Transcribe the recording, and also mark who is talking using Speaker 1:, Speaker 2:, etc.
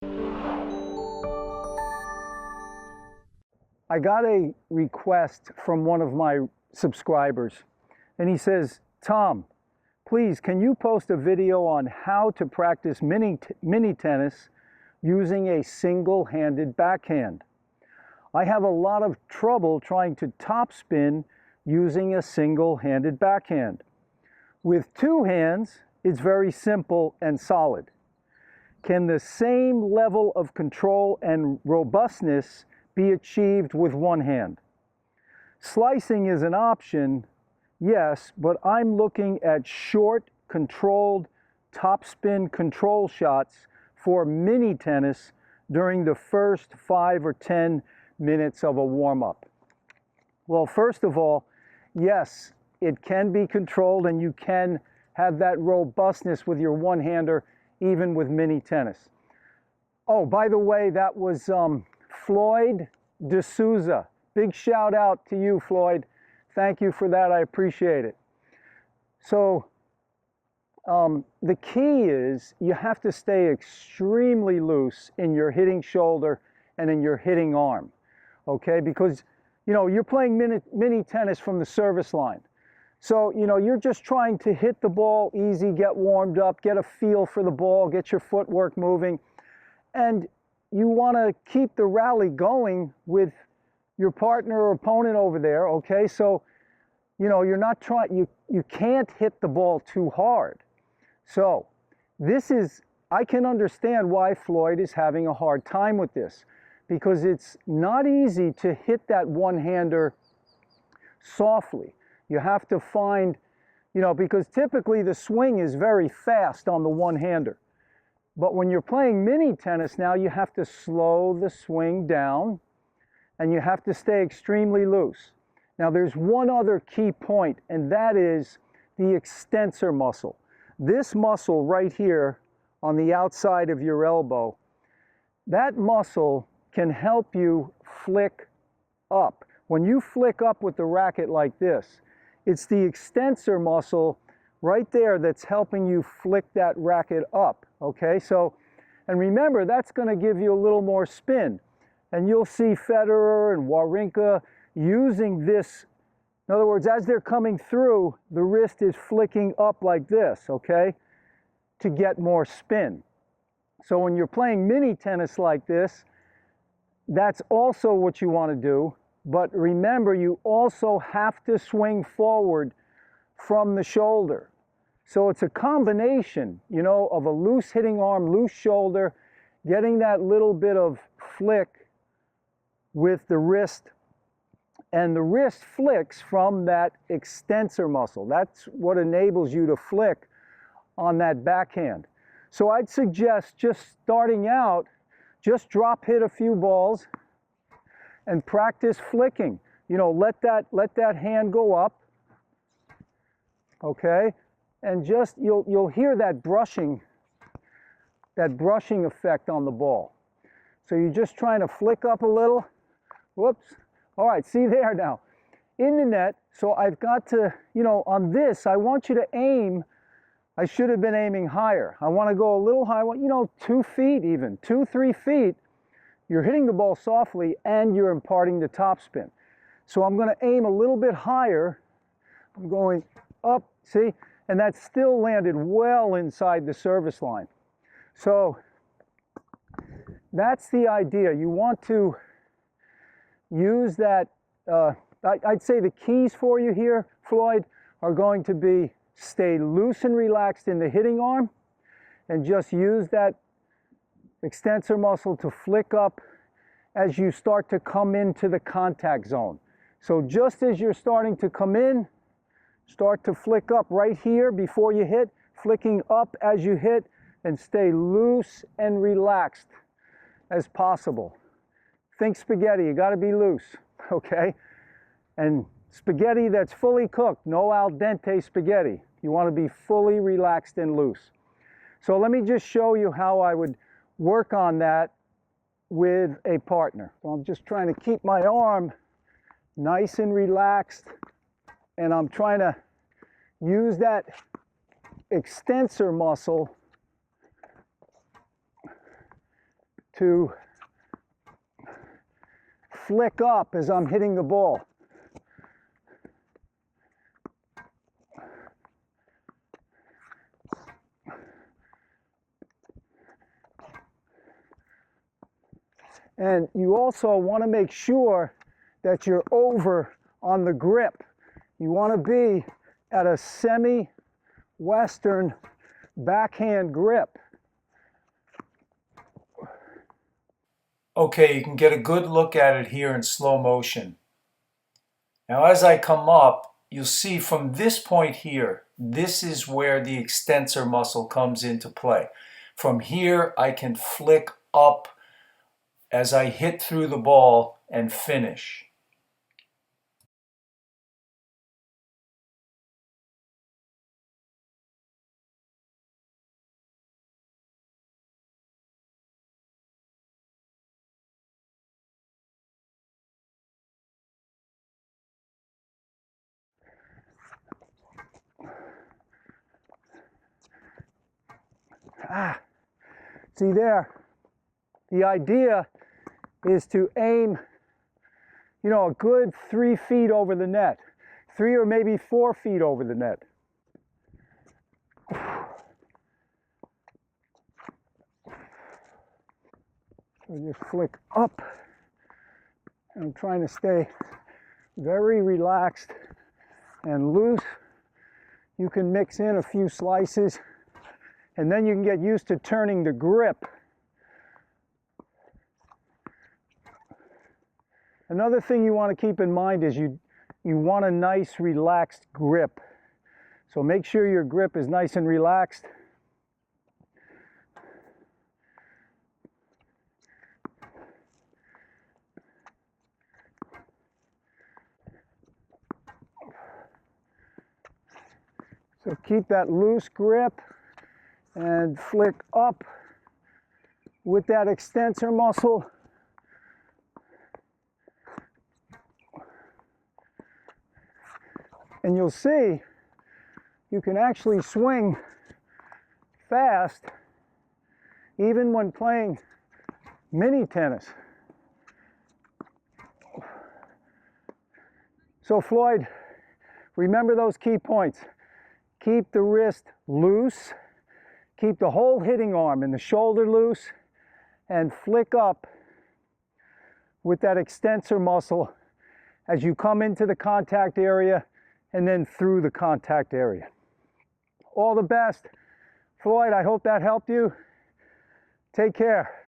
Speaker 1: I got a request from one of my subscribers, and he says, Tom, please, can you post a video on how to practice mini tennis using a single-handed backhand? I have a lot of trouble trying to topspin using a single-handed backhand. With two hands, it's very simple and solid. Can the same level of control and robustness be achieved with one hand? Slicing is an option, yes, but I'm looking at short, controlled topspin control shots for mini tennis during the first 5 or 10 minutes of a warm-up. Well, first of all, yes, it can be controlled and you can have that robustness with your one-hander even with mini tennis. Oh, by the way, that was Floyd Desousa. Big shout out to you, Floyd. Thank you for that. I appreciate it. So the key is you have to stay extremely loose in your hitting shoulder and in your hitting arm, okay? Because, you know, you're playing mini tennis from the service line. So, you know, you're just trying to hit the ball easy, get warmed up, get a feel for the ball, get your footwork moving. And you want to keep the rally going with your partner or opponent over there, okay? So, you know, you're not trying, you can't hit the ball too hard. So, this is, I can understand why Floyd is having a hard time with this, because it's not easy to hit that one-hander softly. You have to find, you know, because typically the swing is very fast on the one-hander. But when you're playing mini tennis now, you have to slow the swing down and you have to stay extremely loose. Now there's one other key point, and that is the extensor muscle. This muscle right here on the outside of your elbow, that muscle can help you flick up. When you flick up with the racket like this, it's the extensor muscle right there that's helping you flick that racket up, okay? So, and remember, that's going to give you a little more spin. And you'll see Federa and Walrinker using this. In other words, as they're coming through, the wrist is flicking up like this, okay, to get more spin. So when you're playing mini tennis like this, that's also what you want to do. But remember, you also have to swing forward from the shoulder. So it's a combination, you know, of a loose hitting arm, loose shoulder, getting that little bit of flick with the wrist. And the wrist flicks from that extensor muscle. That's what enables you to flick on that backhand. So I'd suggest just starting out, just drop hit a few balls and practice flicking. You know, let that hand go up, okay? And just, you'll hear that brushing effect on the ball. So you're just trying to flick up a little. Whoops. All right, see there now. In the net, so I've got to, you know, on this, I want you to aim. I should have been aiming higher. I want to go a little higher, you know, 2 feet even, 2-3 feet. You're hitting the ball softly and you're imparting the topspin. So I'm going to aim a little bit higher. I'm going up, see? And that still landed well inside the service line. So that's the idea. You want to use that. I'd say the keys for you here, Floyd, are going to be stay loose and relaxed in the hitting arm and just use that extensor muscle to flick up as you start to come into the contact zone. So just as you're starting to come in, start to flick up right here before you hit, flicking up as you hit, and stay loose and relaxed as possible. Think spaghetti, you got to be loose, okay? And spaghetti that's fully cooked, no al dente spaghetti. You want to be fully relaxed and loose. So let me just show you how I would work on that with a partner. So I'm just trying to keep my arm nice and relaxed, and I'm trying to use that extensor muscle to flick up as I'm hitting the ball. And you also want to make sure that you're over on the grip. You want to be at a semi-western backhand grip.
Speaker 2: Okay, you can get a good look at it here in slow motion. Now as I come up, you'll see from this point here, this is where the extensor muscle comes into play. From here, I can flick up as I hit through the ball and finish.
Speaker 1: See there, the idea is to aim, a good 3 feet over the net, 3 or maybe 4 feet over the net. So just flick up. I'm trying to stay very relaxed and loose. You can mix in a few slices, and then you can get used to turning the grip. Another thing you want to keep in mind is you want a nice relaxed grip. So make sure your grip is nice and relaxed. So keep that loose grip and flick up with that extensor muscle. And you'll see you can actually swing fast even when playing mini tennis. So Floyd, remember those key points. Keep the wrist loose, keep the whole hitting arm and the shoulder loose, and flick up with that extensor muscle as you come into the contact area and then through the contact area. All the best. Floyd, I hope that helped you. Take care.